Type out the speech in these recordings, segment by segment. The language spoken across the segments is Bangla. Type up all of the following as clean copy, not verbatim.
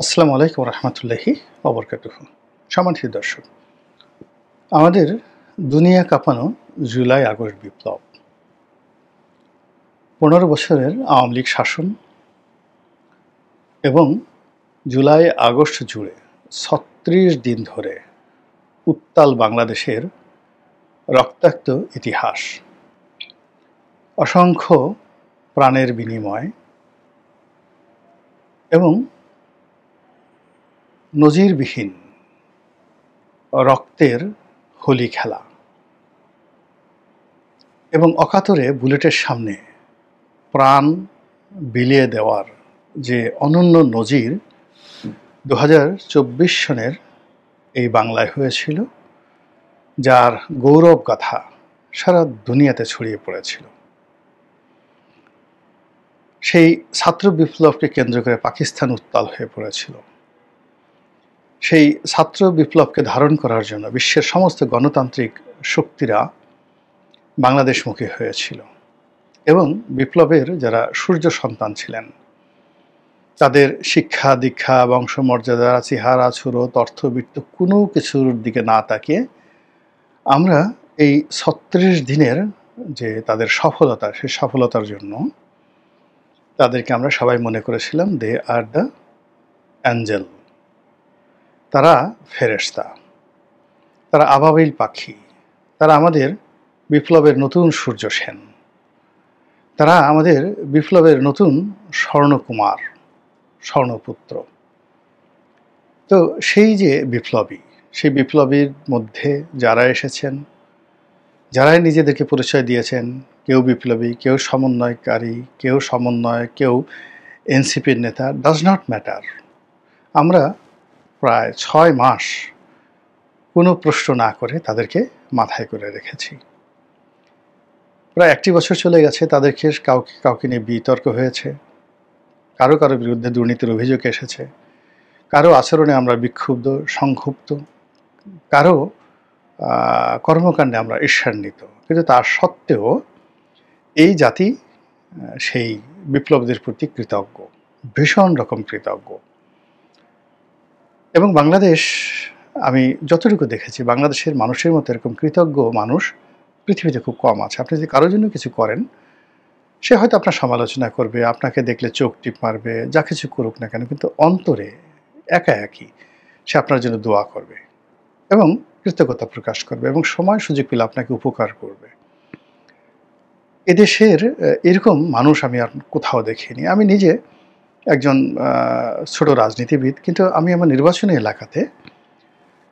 আসসালামু আলাইকুম রহমতুল্লাহি ওবরকাতুহু। সম্মানিত দর্শক, আমাদের দুনিয়া কাঁপানো জুলাই আগস্ট বিপ্লব, 15 বছরের আওয়ামী লীগ শাসন এবং জুলাই আগস্ট জুড়ে 36 দিন ধরে উত্তাল বাংলাদেশের রক্তাক্ত ইতিহাস, অসংখ্য প্রাণের বিনিময় এবং নজিরবিহীন রক্তের হোলি খেলা এবং অকাতরে বুলেটের সামনে প্রাণ বিলিয়ে দেওয়ার যে অনন্য নজির 2024 সনের এই বাংলায় হয়েছিল, যার গৌরব গাথা সারা দুনিয়াতে ছড়িয়ে পড়েছিল। সেই ছাত্র বিপ্লবকে কেন্দ্র করে পাকিস্তান উত্তাল হয়ে পড়েছিল। সেই ছাত্র বিপ্লবকে ধারণ করার জন্য বিশ্বের সমস্ত গণতান্ত্রিক শক্তিরা বাংলাদেশমুখী হয়েছিল এবং বিপ্লবের যারা সূর্য সন্তান ছিলেন তাদের শিক্ষা দীক্ষা বংশমর্যাদা চেহারা ছুরত অর্থবিত্ত কোনো কিছুর দিকে না তাকিয়ে আমরা এই 36 দিনের যে তাদের সফলতা, সেই সফলতার জন্য তাদেরকে আমরা সবাই মনে করেছিলাম দে আর দ্য অ্যাঞ্জেল, তারা ফেরেশতা, তারা আবাবিল পাখি, তারা আমাদের বিপ্লবের নতুন সূর্য সেন, তারা আমাদের বিপ্লবের নতুন স্বর্ণকুমার, স্বর্ণপুত্র। তো সেই যে বিপ্লবী, সেই বিপ্লবীর মধ্যে যারা এসেছেন, যারাই নিজেদেরকে পরিচয় দিয়েছেন, কেউ বিপ্লবী, কেউ সমন্বয়কারী, কেউ সমন্বয়, কেউ এনসিপির নেতা, ডাজ নট ম্যাটার। আমরা প্রায় 6 মাস কোনো প্রশ্ন না করে তাদেরকে মাথায় করে রেখেছি। প্রায় 1 বছর চলে গেছে, তাদেরকে কাউকে নিয়ে বিতর্ক হয়েছে, কারো বিরুদ্ধে দুর্নীতির অভিযোগ এসেছে, কারো আচরণে আমরা বিক্ষুব্ধ সংক্ষুব্ধ, কারো কর্মকাণ্ডে আমরা ঈর্ষান্বিত, কিন্তু তার সত্ত্বেও এই জাতি সেই বিপ্লবীদের প্রতি কৃতজ্ঞ, ভীষণ রকম কৃতজ্ঞ। এবং বাংলাদেশ, আমি যতটুকু দেখেছি, বাংলাদেশের মানুষের মতো এরকম কৃতজ্ঞ মানুষ পৃথিবীতে খুব কম আছে। আপনি যদি কারোর জন্য কিছু করেন, সে হয়তো আপনার সমালোচনা করবে, আপনাকে দেখলে চোখ টিপ মারবে, যা কিছু করুক না কেন, কিন্তু অন্তরে একা একই সে আপনার জন্য দোয়া করবে এবং কৃতজ্ঞতা প্রকাশ করবে এবং সময় সুযোগ পেলে আপনাকে উপকার করবে। এদেশের এরকম মানুষ আমি আর কোথাও দেখিনি। আমি নিজে একজন ছোট রাজনীতিবিদ, কিন্তু আমি আমার নির্বাচনী এলাকাতে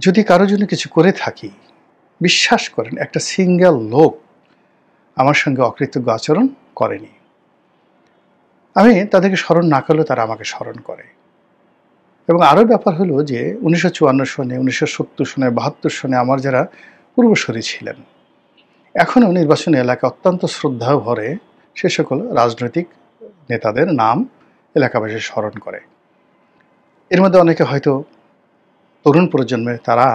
যদি কারোর জন্য কিছু করে থাকি, বিশ্বাস করেন একটা সিঙ্গেল লোক আমার সঙ্গে অকৃতজ্ঞ আচরণ করেনি। আমি তাদেরকে স্মরণ না করলেও তারা আমাকে স্মরণ করে। এবং আরও ব্যাপার হলো যে 1954 সনে, 1970 সনে, 72 সনে আমার যারা পূর্বসূরি ছিলেন, এখনও নির্বাচনী এলাকা অত্যন্ত শ্রদ্ধা ভরে সে সকল রাজনৈতিক নেতাদের নাম এলাকাবাসী স্মরণ করে। এর মধ্যে অনেকে হয়তো তরুণ প্রজন্মে তারা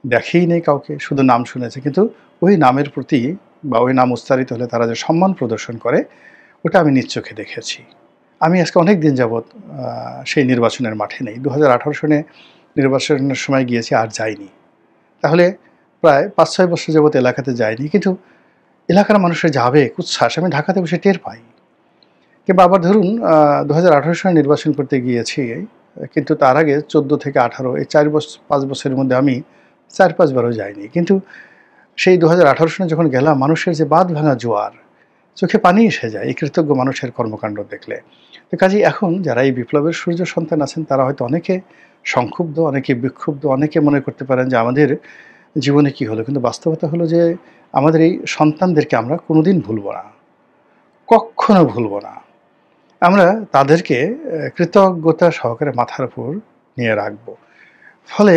দেখেই নেই কাউকে, শুধু নাম শুনেছে, কিন্তু ওই নামের প্রতি বা ওই নাম উচ্চারিত হলে তারা যে সম্মান প্রদর্শন করে, ওটা আমি নিজ চোখে দেখেছি। আমি আজকে অনেক দিন যাবৎ সেই নির্বাচনের মাঠে নেই। 2018 সনে নির্বাচনের সময় গিয়েছি, আর যাইনি। তাহলে প্রায় 5-6 বছর যাবৎ এলাকাতে যাইনি, কিন্তু এলাকার মানুষের যে আবেগ উচ্ছ্বাস আমি ঢাকাতে বসে টের পাই। কিংবা আবার ধরুন 2018 সনে নির্বাচন করতে গিয়েছি, কিন্তু তার আগে 14 থেকে 18 এই 5 বছরের মধ্যে আমি 4-5 বারও যাইনি, কিন্তু সেই 2018 সনে যখন গেলাম, মানুষের যে বাঁধ ভাঙা জোয়ার, চোখে পানি এসে যায় এই কৃতজ্ঞ মানুষের কর্মকাণ্ড দেখলে। তো কাজেই এখন যারা এই বিপ্লবের সূর্য সন্তান আছেন, তারা হয়তো অনেকে সংক্ষুব্ধ, অনেকে বিক্ষুব্ধ, অনেকে মনে করতে পারেন যে আমাদের জীবনে কি হলো, কিন্তু বাস্তবতা হলো যে আমাদের এই সন্তানদেরকে আমরা কোনোদিন ভুলব না, কখনো ভুলব না। আমরা তাদেরকে কৃতজ্ঞতা সহকারে মাথার উপর নিয়ে রাখব। ফলে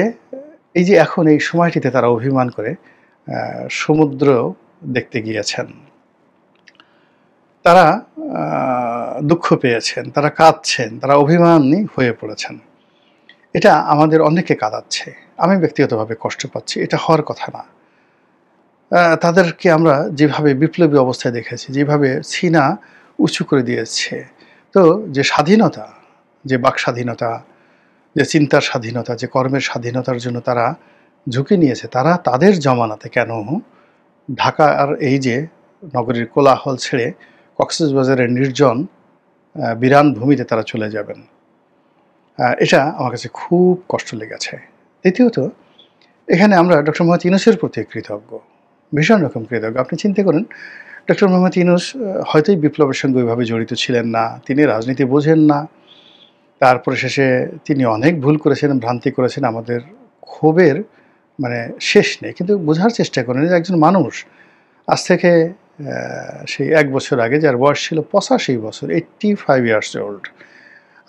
এই যে এখন এই সময়টিতে তারা অভিমান করে সমুদ্র দেখতে গিয়েছেন, তারা দুঃখ পেয়েছেন, তারা কাঁদছেন, তারা অভিমানী হয়ে পড়েছেন, এটা আমাদের অনেককে কাঁদাচ্ছে। আমি ব্যক্তিগতভাবে কষ্ট পাচ্ছি, এটা হওয়ার কথা না। তাদেরকে আমরা যেভাবে বিপ্লবী অবস্থায় দেখেছি, যেভাবে সিনা উঁচু করে দিয়েছে, তো যে স্বাধীনতা, যে বাক স্বাধীনতা, যে চিন্তার স্বাধীনতা, যে কর্মের স্বাধীনতার জন্য তারা ঝুঁকি নিয়েছে, তারা তাদের জমানাতে কেন ঢাকার এই যে নগরীর কোলাহল ছেড়ে কক্সবাজারের নির্জন বিরান ভূমিতে তারা চলে যাবেন? এটা আমার কাছে খুব কষ্ট লেগেছে। দ্বিতীয়ত, এখানে আমরা ডক্টর মোহাম্মদ ইউনূসের প্রতি কৃতজ্ঞ, ভীষণ রকম কৃতজ্ঞ। আপনি চিন্তা করেন, ডক্টর মোহাম্মদ ইউনূস হয়তোই বিপ্লবের সঙ্গে ওইভাবে জড়িত ছিলেন না, তিনি রাজনীতি বোঝেন না। তারপরে শেষে তিনি অনেক ভুল করেছেন, ভ্রান্তি করেছেন, আমাদের ক্ষোভের মানে শেষ নেই। কিন্তু বোঝার চেষ্টা করেন যে একজন মানুষ আজ থেকে সেই ১ বছর আগে, যার বয়স ছিল ৮৫ বছর, 85 ইয়ার্স ওল্ড,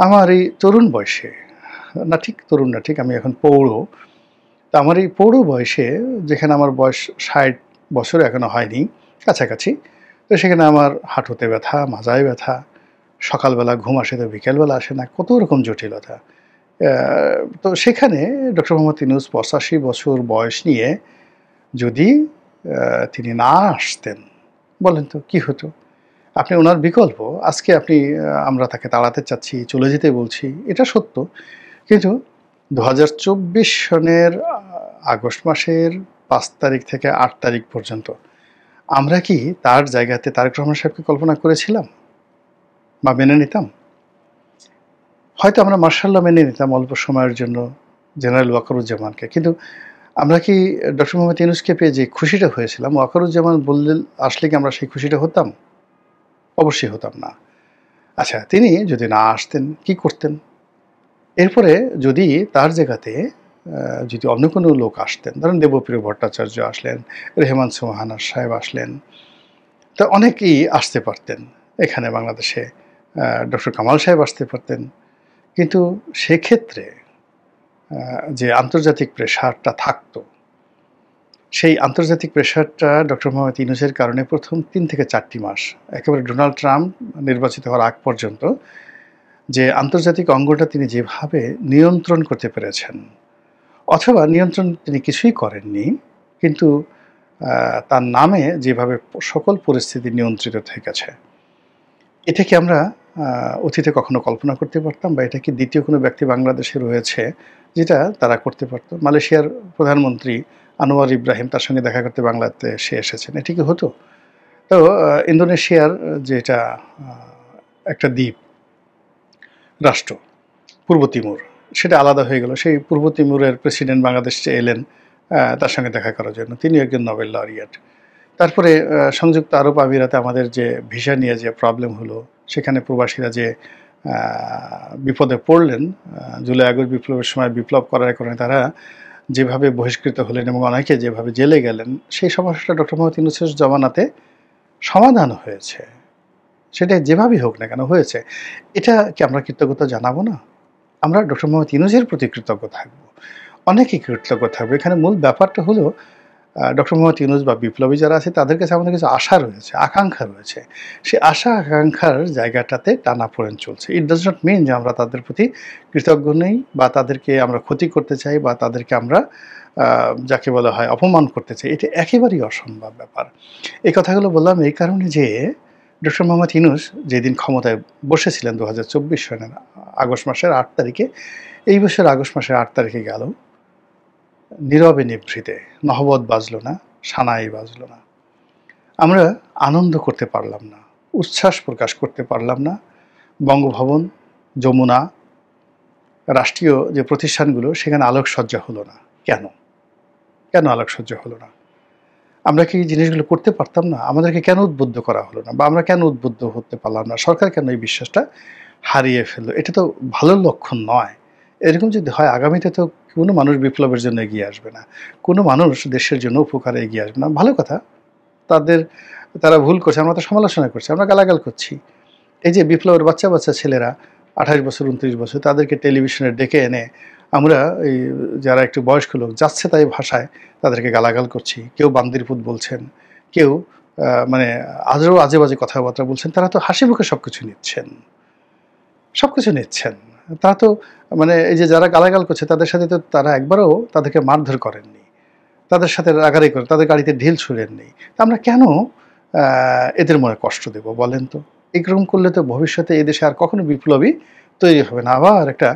আমার এই তরুণ বয়সে, না ঠিক তরুণ না, ঠিক আমি এখন পৌঢ়, তো আমার এই পৌঢ় বয়সে, যেখানে আমার বয়স ৬০ বছর এখনো হয়নি, কাছাকাছি, তো সেখানে আমার হাঁটুতে ব্যথা, মাজায় ব্যথা, সকালবেলা ঘুম আসে তো বিকেলবেলা আসে না, কত রকম জটিলতা। তো সেখানে ডক্টর মোহাম্মদ ইউনূস ৮৫ বছর বয়স নিয়ে যদি তিনি না আসতেন, বলেন তো কি হতো? আপনি ওনার বিকল্প, আজকে আপনি আমরা তাকে তাড়াতে চাচ্ছি, চলে যেতে বলছি, এটা সত্য। কিন্তু ২০২৪ সনের আগস্ট মাসের ৫ তারিখ থেকে ৮ তারিখ পর্যন্ত আমরা কি তার জায়গাতে তারেক রহমান সাহেবকে কল্পনা করেছিলাম বা মেনে নিতাম? হয়তো আমরা মার্শাল্লাহ মেনে নিতাম অল্প সময়ের জন্য জেনারেল ওয়াকারুজ্জামানকে, কিন্তু আমরা কি ডক্টর মোহাম্মদ ইউনূসকে পেয়ে যে খুশিটা হয়েছিলাম, ওয়াকারুজ্জামান বললে আসলে কি আমরা সেই খুশিটা হতাম? অবশ্যই হতাম না। আচ্ছা, তিনি যদি না আসতেন কি করতেন? এরপরে যদি তার জায়গাতে যদি অন্য কোনো লোক আসতেন, ধরেন দেবপ্রিয় ভট্টাচার্য আসলেন, রেহমান সোবহানা সাহেব আসলেন, তো অনেকেই আসতে পারতেন এখানে বাংলাদেশে, ডক্টর কামাল সাহেব আসতে পারতেন। কিন্তু সেক্ষেত্রে যে আন্তর্জাতিক প্রেশারটা থাকতো, সেই আন্তর্জাতিক প্রেশারটা ডক্টর মোহাম্মদ ইউনূসের কারণে প্রথম ৩ থেকে ৪টি মাস, একেবারে ডোনাল্ড ট্রাম্প নির্বাচিত হওয়ার আগ পর্যন্ত, যে আন্তর্জাতিক অঙ্গনটা তিনি যেভাবে নিয়ন্ত্রণ করতে পেরেছেন, অথবা নিয়ন্ত্রণ তিনি কিছুই করেননি, কিন্তু তার নামে যেভাবে সকল পরিস্থিতি নিয়ন্ত্রিত থেকেছে, এটা কি আমরা অতীতে কখনো কল্পনা করতে পারতাম? বা এটা কি দ্বিতীয় কোনো ব্যক্তি বাংলাদেশে রয়েছে যেটা তারা করতে পারত? মালয়েশিয়ার প্রধানমন্ত্রী আনোয়ার ইব্রাহিম, তার সঙ্গে দেখা করতে বাংলাদেশে এসেছেন, এটা কি হতো? তো ইন্দোনেশিয়ার যেটা একটা দ্বীপ রাষ্ট্র পূর্ব তিমুর, সেটা আলাদা হয়ে গেল। সেই পূর্ব তিমুরের প্রেসিডেন্ট বাংলাদেশে এলেন তার সঙ্গে দেখা করার জন্য, তিনি একজন নোবেল লরিয়েট। তারপরে সংযুক্ত আরব আমিরাতে আমাদের যে ভিসা নিয়ে যে প্রবলেম হলো, সেখানে প্রবাসীরা যে বিপদে পড়লেন, জুলাই আগস্ট বিপ্লবের সময় বিপ্লব করার কারণে তারা যেভাবে বহিষ্কৃত হলেন এবং অনেকে যেভাবে জেলে গেলেন, সেই সমস্যাটা ডক্টর মোহাম্মদ ইউনূসের জমানাতে সমাধান হয়েছে। সেটা যেভাবেই হোক না কেন হয়েছে। এটা কি আমরা কৃতজ্ঞতা জানাবো না? আমরা ডক্টর মোহাম্মদ ইউনূসের প্রতি কৃতজ্ঞ থাকবো, অনেকেই কৃতজ্ঞ থাকবো। এখানে মূল ব্যাপারটা হলো ডক্টর মোহাম্মদ ইউনূস বা বিপ্লবী যারা আছে, তাদের কাছে আমাদের কিছু আশা রয়েছে, আকাঙ্ক্ষা রয়েছে। সেই আশা আকাঙ্ক্ষার জায়গাটাতে টানাপোড়েন চলছে। ইট ডাজ নট মিন যে আমরা তাদের প্রতি কৃতজ্ঞ নেই, বা তাদেরকে আমরা ক্ষতি করতে চাই, বা তাদেরকে আমরা যাকে বলা হয় অপমান করতে চাই। এটা একেবারেই অসম্ভব ব্যাপার। এই কথাগুলো বললাম এই কারণে যে ডক্টর মোহাম্মদ ইউনূস যেদিন ক্ষমতায় বসেছিলেন ২০২৪ সনের আগস্ট মাসের ৮ তারিখে, এই বছর আগস্ট মাসের ৮ তারিখে গেল, নীরবে নিভৃতে, নহবত বাজল না, সানাই বাজল না। আমরা আনন্দ করতে পারলাম না, উচ্ছ্বাস প্রকাশ করতে পারলাম না। বঙ্গভবন, যমুনা, রাষ্ট্রীয় যে প্রতিষ্ঠানগুলো, সেখানে আলোকসজ্জা হলো না। কেন? কেন আলোকসজ্জা হলো না? আমরা কি জিনিসগুলো করতে পারতাম না? আমাদেরকে কেন উদ্বুদ্ধ করা হলো না? বা আমরা কেন উদ্বুদ্ধ হতে পারলাম না? সরকার কেন এই বিশ্বাসটা হারিয়ে ফেললো? এটা তো ভালো লক্ষণ নয়। এরকম যদি হয়, আগামীতে তো কোনো মানুষ বিপ্লবের জন্য এগিয়ে আসবে না, কোনো মানুষ দেশের জন্য উপকারে এগিয়ে আসবে না। ভালো কথা, তারা ভুল করছে, আমরা তো সমালোচনা করছি, আমরা গালাগাল করছি। এই যে বিপ্লবের বাচ্চা বাচ্চা ছেলেরা ২৮ বছর ২৯ বছর, তাদেরকে টেলিভিশনে ডেকে এনে আমরা এই যারা একটু বয়স্ক লোক যাচ্ছে তাই ভাষায় তাদেরকে গালাগাল করছি। কেউ বান্দিরপুত বলছেন, কেউ মানে আজও আজে বাজে কথাবার্তা বলছেন। তারা তো হাসি মুখে সব কিছু নিচ্ছেন, সব কিছু নিচ্ছেন। তারা তো মানে এই যে যারা গালাগাল করছে, তাদের সাথে তো তারা একবারও তাদেরকে মারধর করেননি, তাদের সাথে রাগারাগি করে, তাদের গাড়িতে ঢিল ছুঁড়েননি। তা আমরা কেন এদের মনে কষ্ট দেব বলেন তো? এরকম করলে তো ভবিষ্যতে এদেশে আর কখনো বিপ্লবী তৈরি হবে না। আবার একটা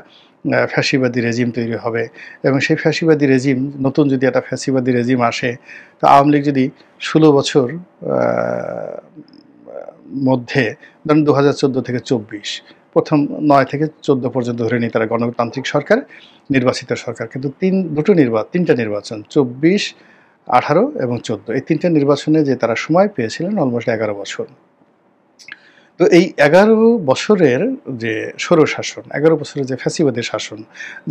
ফ্যাসিবাদী রেজিম তৈরি হবে এবং সেই ফ্যাসিবাদী রেজিম নতুন যদি একটা ফ্যাসিবাদী রেজিম আসে, তো আওয়ামী লীগ যদি ১৬ বছর মধ্যে ধরুন ২০১৪ থেকে ২৪ প্রথম ৯ থেকে ১৪ পর্যন্ত ধরে নিই তারা গণতান্ত্রিক সরকার, নির্বাচিত সরকার, কিন্তু তিনটা নির্বাচন ২৪, ১৮ এবং ১৪ এই তিনটা নির্বাচনে যে তারা সময় পেয়েছিলেন অলমোস্ট ১১ বছর। তো এই ১১ বছরের যে স্বৈরশাসন, ১১ বছরের যে ফ্যাসিবাদী শাসন,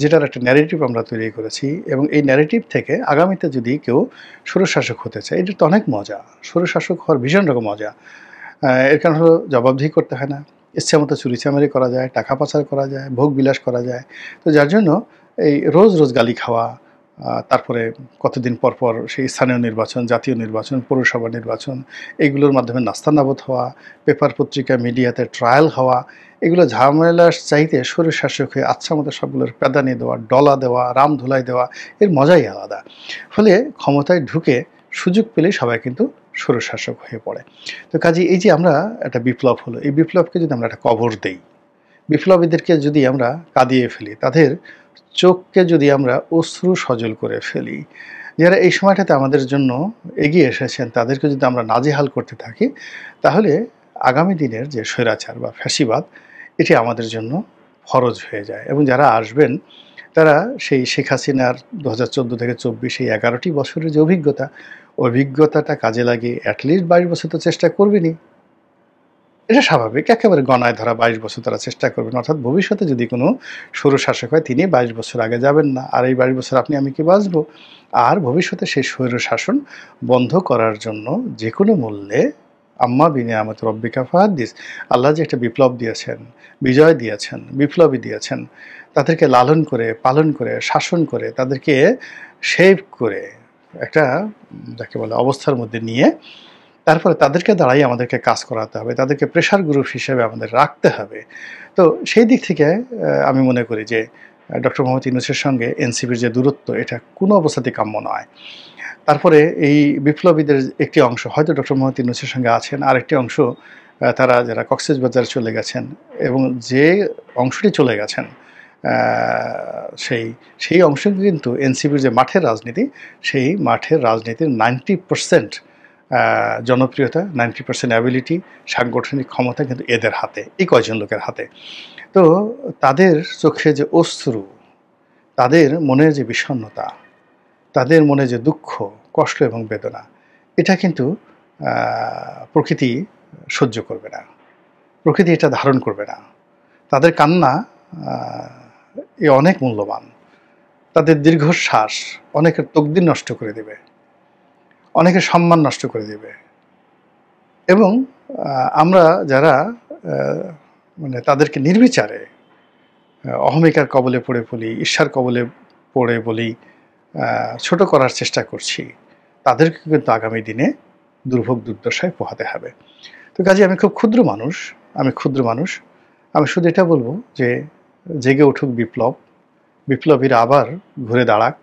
যেটার একটা ন্যারেটিভ আমরা তৈরি করেছি এবং এই ন্যারেটিভ থেকে আগামীতে যদি কেউ স্বৈরশাসক হতে চায়, এটা তো অনেক মজা। স্বৈরশাসক হওয়ার ভীষণ রকম মজা। এর কারণ হলো জবাবদিহি করতে হয় না, ইচ্ছামতো চুরিচামারি করা যায়, টাকা পাচার করা যায়, ভোগ বিলাস করা যায়। তো যার জন্য এই রোজ রোজ গালি খাওয়া, তারপরে কতদিন পর পর সেই স্থানীয় নির্বাচন, জাতীয় নির্বাচন, পৌরসভা নির্বাচন, এগুলোর মাধ্যমে নাস্তানাবুদ হওয়া, পেপার পত্রিকা মিডিয়াতে ট্রায়াল হওয়া, এগুলো ঝামেলার চাইতে স্বৈরশাসক হয়ে আচ্ছা মতো সবগুলোর প্যাদানি দেওয়া, ডলা দেওয়া, রাম ধুলাই দেওয়া, এর মজাই আলাদা। ফলে ক্ষমতায় ঢুকে সুযোগ পেলেই সবাই কিন্তু স্বৈরশাসক হয়ে পড়ে। তো কাজেই এই যে আমরা একটা বিপ্লব হলো, এই বিপ্লবকে যদি আমরা একটা কবর দেই, বিপ্লবীদেরকে যদি আমরা কাঁদিয়ে ফেলি, তাদের চোখকে যদি আমরা অশ্রু সজল করে ফেলি, যারা এই সময়টাতে আমাদের জন্য এগিয়ে এসেছেন তাদেরকে যদি আমরা নাজেহাল করতে থাকি, তাহলে আগামী দিনের যে স্বৈরাচার বা ফ্যাসিবাদ, এটি আমাদের জন্য ফরজ হয়ে যায়। এবং যারা আসবেন তারা সেই শেখ হাসিনার ২০১৪ থেকে ২৪ এই ১১টি বছরের যে অভিজ্ঞতাটা কাজে লাগিয়ে অ্যাটলিস্ট ২২ বছর তো চেষ্টা করবেনই। এটা স্বাভাবিক, একেবারে গণায় ধরা ২২ বছর তারা চেষ্টা করবেন। অর্থাৎ ভবিষ্যতে যদি কোনো স্বৈরশাসক হয় তিনি ২২ বছর আগে যাবেন না, আর এই ২২ বছর আপনি আমি কি বাঁচবো? আর ভবিষ্যতে সেই স্বৈরশাসন বন্ধ করার জন্য যে কোনো মূল্যে আম্মা বিনিয়ামত রব্বিকা ফাহাদ্দিস, আল্লাহ যে একটা বিপ্লব দিয়েছেন, বিজয় দিয়েছেন, বিপ্লবী দিয়েছেন, তাদেরকে লালন করে, পালন করে, শাসন করে, তাদেরকে শেপ করে একটা যাকে বলে অবস্থার মধ্যে নিয়ে তারপরে তাদেরকে দ্বারাই আমাদেরকে কাজ করাতে হবে, তাদেরকে প্রেশার গ্রুপ হিসেবে আমাদের রাখতে হবে। তো সেই দিক থেকে আমি মনে করি যে ডক্টর মোহাম্মদ ইউনূসের সঙ্গে এনসিপির যে দূরত্ব, এটা কোনো অবস্থাতেই কাম্য নয়। তারপরে এই বিপ্লবীদের একটি অংশ হয়তো ডক্টর মোহাম্মদ ইউনূসের সঙ্গে আছেন, আরেকটি অংশ তারা যারা কক্সবাজারে চলে গেছেন এবং যে অংশটি চলে গেছেন সেই অংশ কিন্তু এনসিপির যে মাঠের রাজনীতি, সেই মাঠের রাজনীতির 90% জনপ্রিয়তা, 90% অ্যাবিলিটি, সাংগঠনিক ক্ষমতা কিন্তু এদের হাতে, এই কয়জন লোকের হাতে। তো তাদের চোখে যে অশ্রু, তাদের মনের যে বিষণ্ণতা, তাদের মনে যে দুঃখ, কষ্ট এবং বেদনা, এটা কিন্তু প্রকৃতি সহ্য করবে না, প্রকৃতি এটা ধারণ করবে না। তাদের কান্না এ অনেক মূল্যবান, তাদের দীর্ঘশ্বাস অনেকের তকদির নষ্ট করে দেবে, অনেকের সম্মান নষ্ট করে দেবে। এবং আমরা যারা মানে তাদেরকে নির্বিচারে অহমিকার কবলে পড়ে বলি, ঈর্ষার কবলে পড়ে বলি, ছোট করার চেষ্টা করছি, তাদেরকে কিন্তু আগামী দিনে দুর্ভোগ দুর্দশায় পোহাতে হবে। তো কাজে আমি খুব ক্ষুদ্র মানুষ, আমি শুধু এটা বলবো যে জেগে উঠুক বিপ্লব, বিপ্লবীরা আবার ঘুরে দাঁড়াক,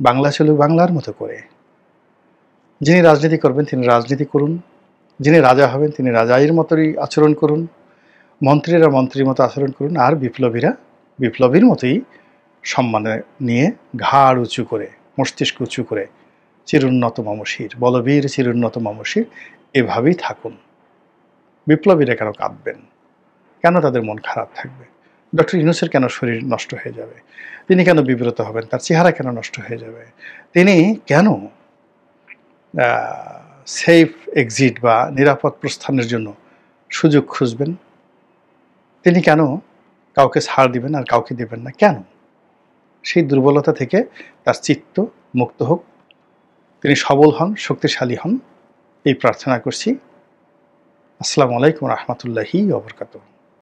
বাংলা চলুক বাংলার মতো করে। যিনি রাজনীতি করবেন তিনি রাজনীতি করুন, যিনি রাজা হবেন তিনি রাজাইয়ের মতোই আচরণ করুন, মন্ত্রীরা মন্ত্রীর মতো আচরণ করুন, আর বিপ্লবীরা বিপ্লবীর মতোই সম্মানে নিয়ে ঘাড় উঁচু করে, মস্তিষ্ক উঁচু করে, চিরুন্নত মামসির, বলবীর চিরুন্নত মামসির এভাবেই থাকুন। বিপ্লবীরা কেন কাঁদবেন? কেন তাদের মন খারাপ থাকবে? ডক্টর ইউনূসের কেন শরীর নষ্ট হয়ে যাবে? তিনি কেন বিব্রত হবেন? তার চেহারা কেন নষ্ট হয়ে যাবে? তিনি কেন সেফ এক্সিট বা নিরাপদ প্রস্থানের জন্য সুযোগ খুঁজবেন? তিনি কেন কাউকে ছাড় দিবেন আর কাউকে দেবেন না? কেন? সেই দুর্বলতা থেকে তার চিত্ত মুক্ত হোক, তিনি সবল হন, শক্তিশালী হন, এই প্রার্থনা করছি। আসসালামু আলাইকুম ওয়া রাহমাতুল্লাহি ওয়া বারাকাতুহু।